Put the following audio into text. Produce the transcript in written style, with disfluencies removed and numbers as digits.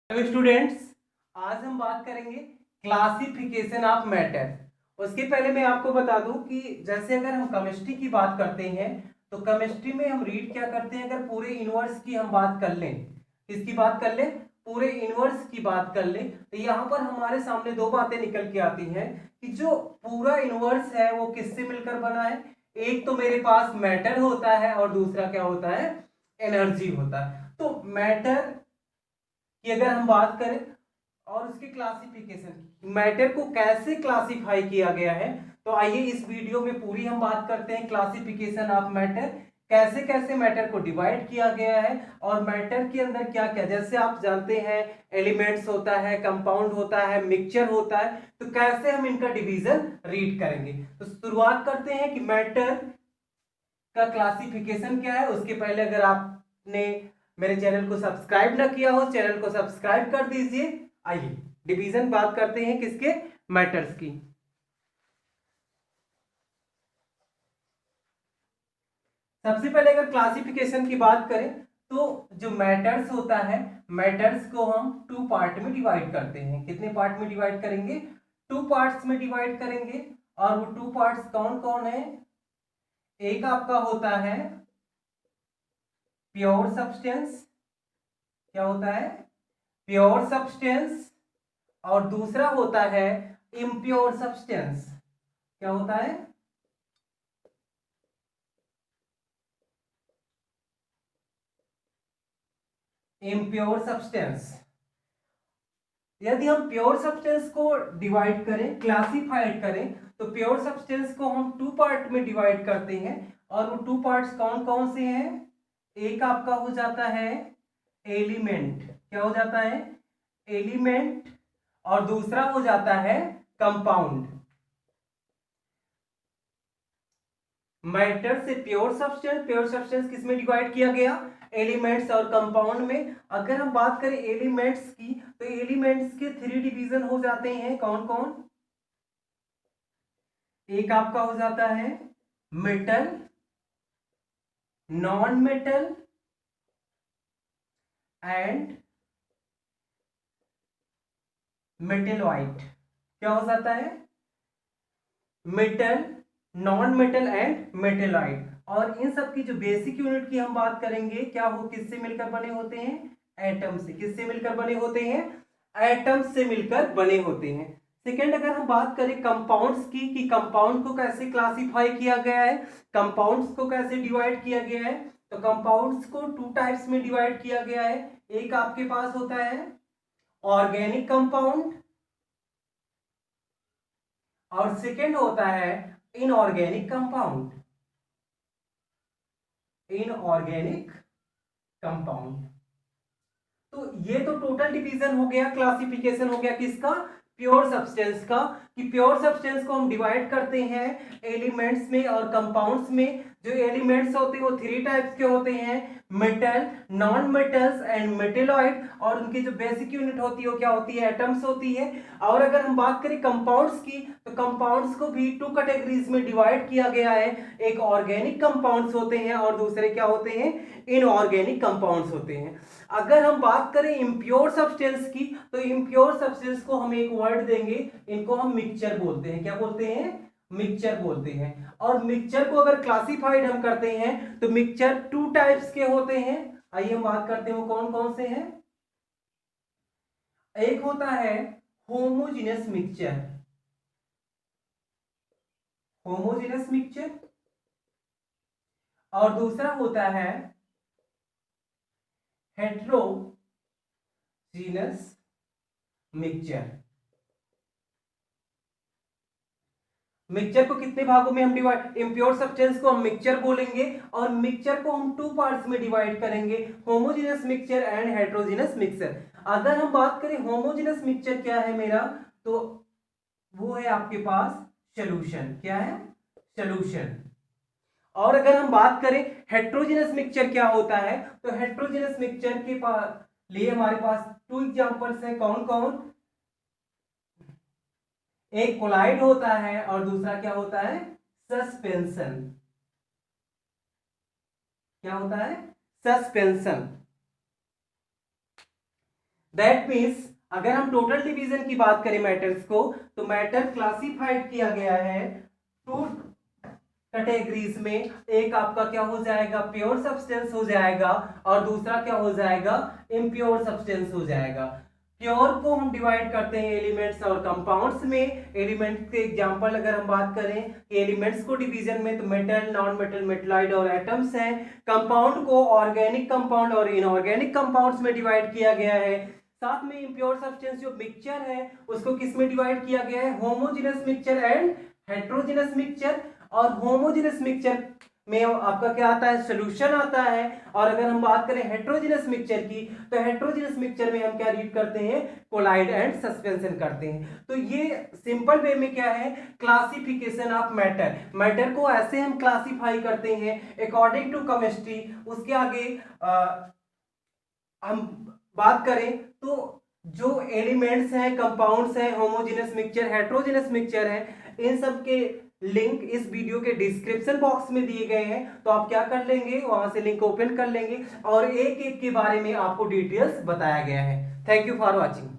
Hello students, आज हम बात करेंगे क्लासिफिकेशन ऑफ मैटर। उसके पहले मैं आपको बता दूं कि जैसे अगर हम केमिस्ट्री की बात करते हैं तो केमिस्ट्री में हम रीड क्या करते हैं। अगर पूरे यूनिवर्स की हम बात कर लें, किसकी बात कर लें, पूरे यूनिवर्स की बात कर लें, तो यहाँ पर हमारे सामने दो बातें निकल के आती हैं कि जो पूरा यूनिवर्स है वो किससे मिलकर बना है। एक तो मेरे पास मैटर होता है और दूसरा क्या होता है, एनर्जी होता है। तो मैटर कि अगर हम बात करें और उसकी क्लासिफिकेशन, मैटर को कैसे क्लासिफाई किया गया है, तो आइए इस वीडियो में पूरी हम बात करते हैं क्लासिफिकेशन ऑफ मैटर, कैसे कैसे मैटर को डिवाइड किया गया है और मैटर के अंदर क्या क्या, जैसे आप जानते हैं एलिमेंट्स होता है, कंपाउंड होता है, मिक्सचर होता है, तो कैसे हम इनका डिवीजन रीड करेंगे। तो शुरुआत करते हैं कि मैटर का क्लासिफिकेशन क्या है। उसके पहले अगर आपने मेरे चैनल को सब्सक्राइब ना किया हो, चैनल को सब्सक्राइब कर दीजिए। आइए डिवीजन बात करते हैं किसके, मैटर्स की। सबसे पहले अगर क्लासिफिकेशन की बात करें तो जो मैटर्स होता है, मैटर्स को हम टू पार्ट में डिवाइड करते हैं। कितने पार्ट में डिवाइड करेंगे, टू पार्ट्स में डिवाइड करेंगे। और वो टू पार्ट्स कौन कौन है, एक आपका होता है प्योर सब्सटेंस, क्या होता है, प्योर सब्सटेंस, और दूसरा होता है इम्प्योर सब्सटेंस। क्या होता है, इम्प्योर सब्सटेंस। यदि हम प्योर सब्सटेंस को डिवाइड करें, क्लासिफाइड करें, तो प्योर सब्सटेंस को हम टू पार्ट में डिवाइड करते हैं। और वो टू पार्ट्स कौन कौन से हैं, एक आपका हो जाता है एलिमेंट, क्या हो जाता है, एलिमेंट, और दूसरा हो जाता है कंपाउंड। मैटर से प्योर सब्सटेंस, प्योर सब्सटेंस किस में डिवाइड किया गया, एलिमेंट्स और कंपाउंड में। अगर हम बात करें एलिमेंट्स की, तो एलिमेंट्स के थ्री डिवीजन हो जाते हैं, कौन कौन, एक आपका हो जाता है metal, non metal and metalloid. क्या हो जाता है, metal, non metal and metalloid. और इन सब की जो बेसिक यूनिट की हम बात करेंगे, क्या वो किससे मिलकर बने होते हैं, एटम से। किससे मिलकर बने होते हैं, एटम से मिलकर बने होते हैं। सेकेंड, अगर हम बात करें कंपाउंड्स की कि कंपाउंड को कैसे क्लासिफाई किया गया है, कंपाउंड्स को कैसे डिवाइड किया गया है, तो कंपाउंड्स को टू टाइप्स में डिवाइड किया गया है। एक आपके पास होता है ऑर्गेनिक कंपाउंड, और सेकेंड होता है इनऑर्गेनिक कंपाउंड, इनऑर्गेनिक कंपाउंड। तो ये तो टोटल डिवीजन हो गया, क्लासिफिकेशन हो गया किसका, प्योर सब्सटेंस का, कि प्योर सब्सटेंस को हम डिवाइड करते हैं एलिमेंट्स में और कंपाउंड्स में। जो एलिमेंट्स होते हैं वो थ्री टाइप्स के होते हैं, metal, non metals and metalloid. और उनकी जो बेसिक यूनिट होती है वो क्या होती है, एटम्स होती है। और अगर हम बात करें कंपाउंड्स की, तो कंपाउंड्स को भी टू कैटेगरीज में डिवाइड किया गया है, एक ऑर्गेनिक कंपाउंड्स होते हैं और दूसरे क्या होते हैं, इनऑर्गेनिक कंपाउंड्स होते हैं। अगर हम बात करें इम्प्योर सब्सटेंस की, तो इम्प्योर सब्सटेंस को हम एक वर्ड देंगे, इनको हम मिक्सचर बोलते हैं। क्या बोलते हैं, मिक्सचर बोलते हैं। और मिक्सचर को अगर क्लासिफाइड हम करते हैं तो मिक्सचर टू टाइप्स के होते हैं। आइए हम बात करते हैं वो कौन कौन से हैं। एक होता है होमोजेनस मिक्सचर, होमोजेनस मिक्सचर, और दूसरा होता है हेट्रोजीनस मिक्सचर। मिक्सचर को कितने भागों में हम डिवाइड, इम्प्योर सब्सटेंस को हम मिक्सचर बोलेंगे और मिक्सचर को हम टू पार्ट्स में डिवाइड करेंगे, homogeneous mixture and heterogeneous mixture. अगर हम बात करें होमोजेनस मिक्सचर क्या है मेरा, तो वो है आपके पास सॉल्यूशन, क्या है, सॉल्यूशन। और अगर हम बात करें हेट्रोजेनस मिक्सचर क्या होता है, तो हेट्रोजेनस मिक्सचर के पास लिए हमारे पास टू एग्जांपल्स हैं, कौन कौन, एक कोलाइड होता है और दूसरा क्या होता है, सस्पेंशन। क्या होता है, सस्पेंशन। दैट मीन्स अगर हम टोटल डिवीजन की बात करें मैटर्स को, तो मैटर क्लासिफाइड किया गया है टू कैटेगरीज में। एक आपका क्या हो जाएगा, प्योर सब्सटेंस हो जाएगा, और दूसरा क्या हो जाएगा, इम्प्योर सब्सटेंस हो जाएगा। प्योर को हम डिवाइड करते हैं एलिमेंट्स और कंपाउंड्स में। एलिमेंट्स के एग्जांपल अगर हम बात करें एलिमेंट्स को डिवीजन में, तो मेटल, नॉन मेटल, मेटलाइड और एटम्स हैं। कंपाउंड को ऑर्गेनिक कंपाउंड और इनऑर्गेनिक कंपाउंड्स में डिवाइड किया गया है। साथ में इम्प्योर सब्सटेंस जो मिक्सचर है उसको किस में डिवाइड किया गया है, homogeneous mixture and heterogeneous mixture. और होमोजेनस मिक्सचर में आपका क्या आता है, सॉल्यूशन आता है। और अगर हम बात करें हेट्रोजेनस मिक्सचर की, तो हेट्रोजेनस मिक्सचर में हम क्या रीड करते हैं, कोलाइड एंड सस्पेंशन करते हैं। तो ये सिंपल वे में क्या है, क्लासिफिकेशन ऑफ मैटर। मैटर को ऐसे हम क्लासिफाई करते हैं अकॉर्डिंग टू केमिस्ट्री। उसके आगे हम बात करें तो जो एलिमेंट्स हैं, कंपाउंड्स हैं, होमोजेनस मिक्सचर, हेट्रोजेनस मिक्सचर है, इन सब के लिंक इस वीडियो के डिस्क्रिप्शन बॉक्स में दिए गए हैं। तो आप क्या कर लेंगे, वहां से लिंक ओपन कर लेंगे और एक एक के बारे में आपको डिटेल्स बताया गया है। Thank you for watching.